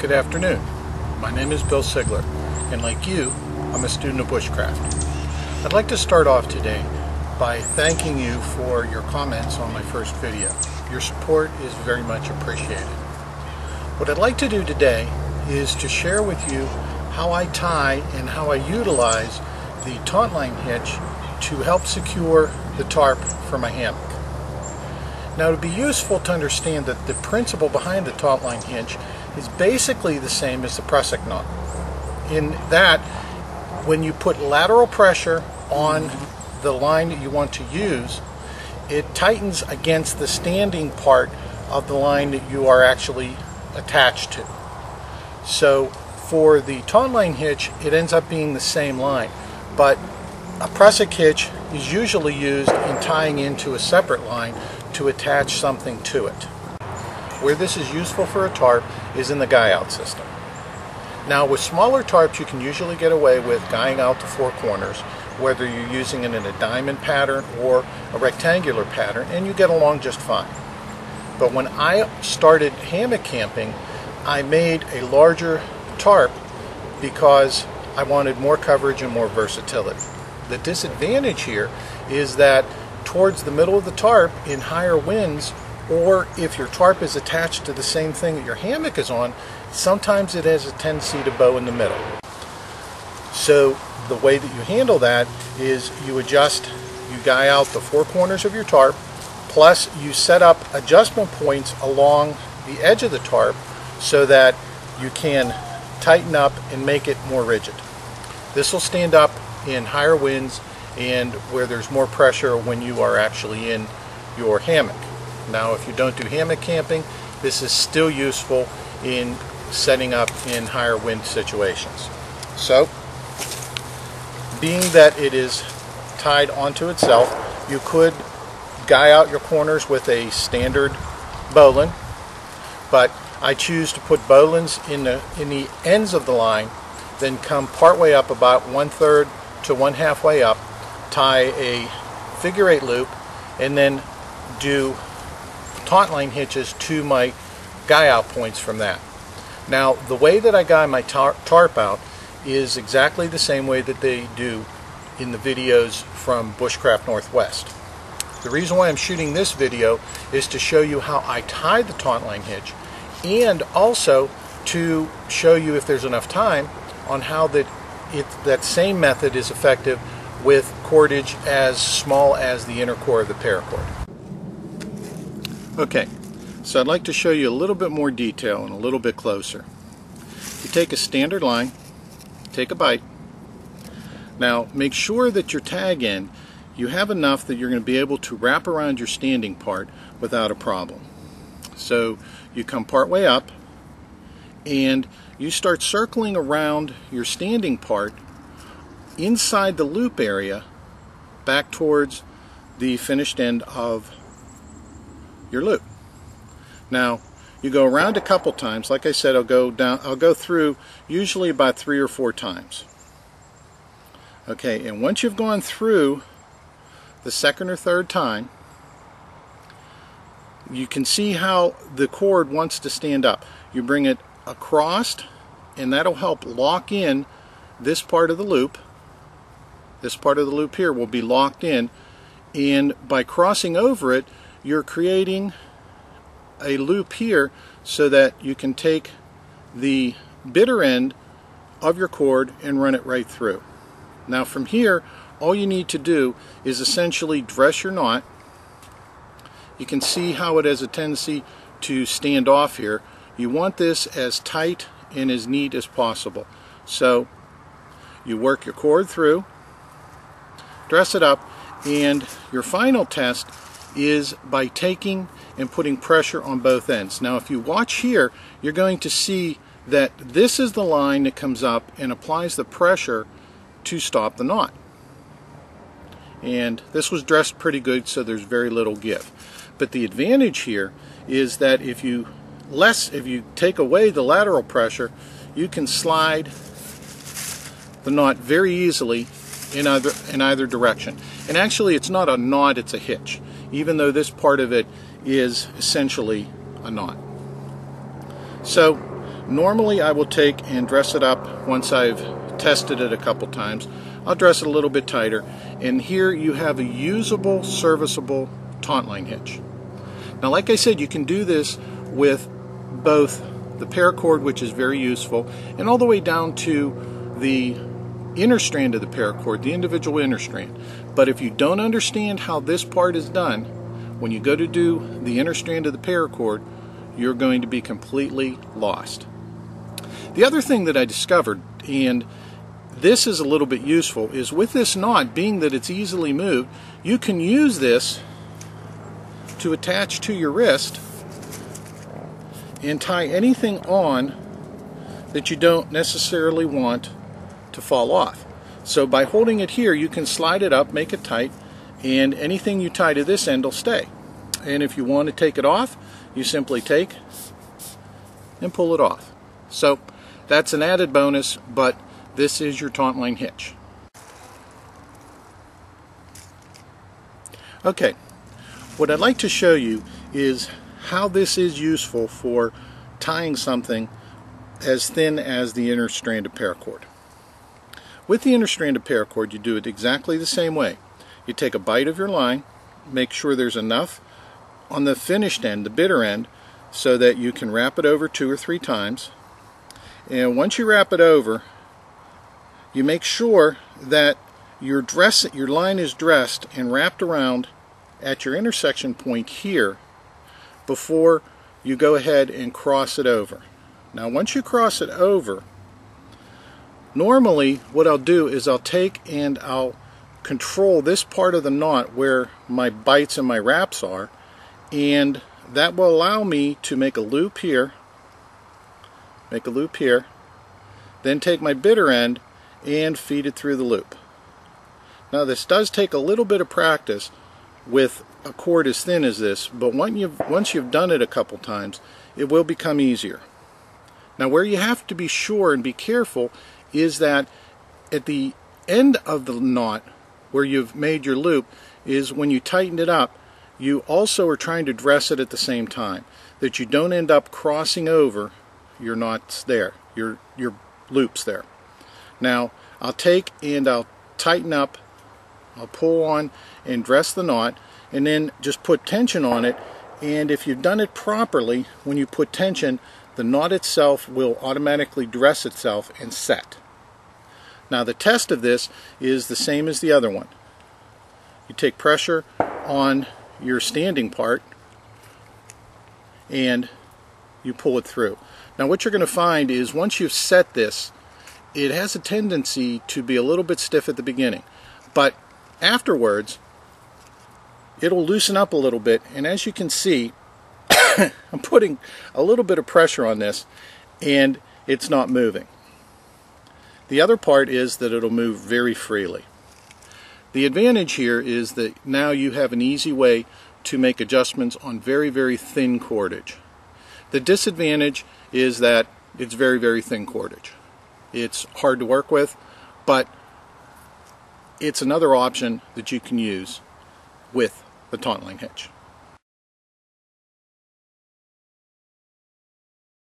Good afternoon. My name is Bill Sigler, and like you, I'm a student of bushcraft. I'd like to start off today by thanking you for your comments on my first video. Your support is very much appreciated. What I'd like to do today is to share with you how I tie and how I utilize the Tauntline Hitch to help secure the tarp for my hammock. Now, to be useful to understand that the principle behind the Tauntline Hitch is basically the same as the prusik knot, in that when you put lateral pressure on the line that you want to use, it tightens against the standing part of the line that you are actually attached to. So for the Tauntline Hitch, it ends up being the same line, but a prusik hitch is usually used in tying into a separate line to attach something to it. Where this is useful for a tarp is in the guy-out system. Now, with smaller tarps, you can usually get away with guying out the four corners, whether you're using it in a diamond pattern or a rectangular pattern, and you get along just fine. But when I started hammock camping, I made a larger tarp because I wanted more coverage and more versatility. The disadvantage here is that towards the middle of the tarp, in higher winds, or if your tarp is attached to the same thing that your hammock is on, sometimes it has a tendency to bow in the middle. So the way that you handle that is you guy out the four corners of your tarp, plus you set up adjustment points along the edge of the tarp so that you can tighten up and make it more rigid. This will stand up in higher winds and where there's more pressure when you are actually in your hammock. Now, if you don't do hammock camping, this is still useful in setting up in higher wind situations. So, being that it is tied onto itself, you could guy out your corners with a standard bowline, but I choose to put bowlines in the ends of the line, then come partway up, about 1/3 to 1/2 way up, tie a figure 8 loop, and then do Tauntline hitches to my guy out points from that. Now, the way that I guy my tarp out is exactly the same way that they do in the videos from Bushcraft Northwest. The reason why I'm shooting this video is to show you how I tie the Tauntline hitch, and also to show you, if there's enough time, on how that same method is effective with cordage as small as the inner core of the paracord. Okay, so I'd like to show you a little bit more detail and a little bit closer. You take a standard line, take a bite. Now, make sure that your tag end, you have enough that you're going to be able to wrap around your standing part without a problem. So you come part way up and you start circling around your standing part inside the loop area back towards the finished end of your loop. Now, you go around a couple times. Like I said, I'll go through usually about 3 or 4 times. Okay, and once you've gone through the second or third time, you can see how the cord wants to stand up. You bring it across, and that'll help lock in this part of the loop. This part of the loop here will be locked in, and by crossing over it, you're creating a loop here so that you can take the bitter end of your cord and run it right through. Now, from here, all you need to do is essentially dress your knot. You can see how it has a tendency to stand off here. You want this as tight and as neat as possible. So you work your cord through, dress it up, and your final test is by taking and putting pressure on both ends. Now, if you watch here, you're going to see that this is the line that comes up and applies the pressure to stop the knot. And this was dressed pretty good, so there's very little give. But the advantage here is that if you take away the lateral pressure, you can slide the knot very easily in either direction. And actually, it's not a knot, it's a hitch, even though this part of it is essentially a knot. So Normally I will take and dress it up once I've tested it a couple times. I'll dress it a little bit tighter, and here you have a usable, serviceable Tauntline hitch. Now, like I said, you can do this with both the paracord, which is very useful, and all the way down to the inner strand of the paracord, the individual inner strand. But if you don't understand how this part is done, when you go to do the inner strand of the paracord, you're going to be completely lost. The other thing that I discovered, and this is a little bit useful, is with this knot, being that it's easily moved, you can use this to attach to your wrist and tie anything on that you don't necessarily want to fall off. So by holding it here, you can slide it up, make it tight, and anything you tie to this end will stay. And if you want to take it off, you simply take and pull it off. So that's an added bonus, but this is your Tauntline hitch. Okay, what I'd like to show you is how this is useful for tying something as thin as the inner strand of paracord. With the inner strand of paracord, you do it exactly the same way. You take a bite of your line, make sure there's enough on the finished end, the bitter end, so that you can wrap it over 2 or 3 times. And once you wrap it over, you make sure that your line is dressed and wrapped around at your intersection point here before you go ahead and cross it over. Now, once you cross it over, normally what I'll do is I'll take and I'll control this part of the knot where my bites and my wraps are, and that will allow me to make a loop here, then take my bitter end and feed it through the loop. Now, this does take a little bit of practice with a cord as thin as this, but once you've done it a couple times, it will become easier. Now, where you have to be sure and be careful is that at the end of the knot where you've made your loop is when you tighten it up, you also are trying to dress it at the same time, that you don't end up crossing over your knots there, your loops there. Now, I'll take and I'll tighten up, I'll pull on and dress the knot, and then just put tension on it. And if you've done it properly, when you put tension, the knot itself will automatically dress itself and set. Now, the test of this is the same as the other one. You take pressure on your standing part and you pull it through. Now, what you're going to find is once you've set this, it has a tendency to be a little bit stiff at the beginning, but afterwards it'll loosen up a little bit, and as you can see, I'm putting a little bit of pressure on this and it's not moving. The other part is that it'll move very freely. The advantage here is that now you have an easy way to make adjustments on very, very thin cordage. The disadvantage is that it's very, very thin cordage. It's hard to work with, but it's another option that you can use with the Tauntline hitch.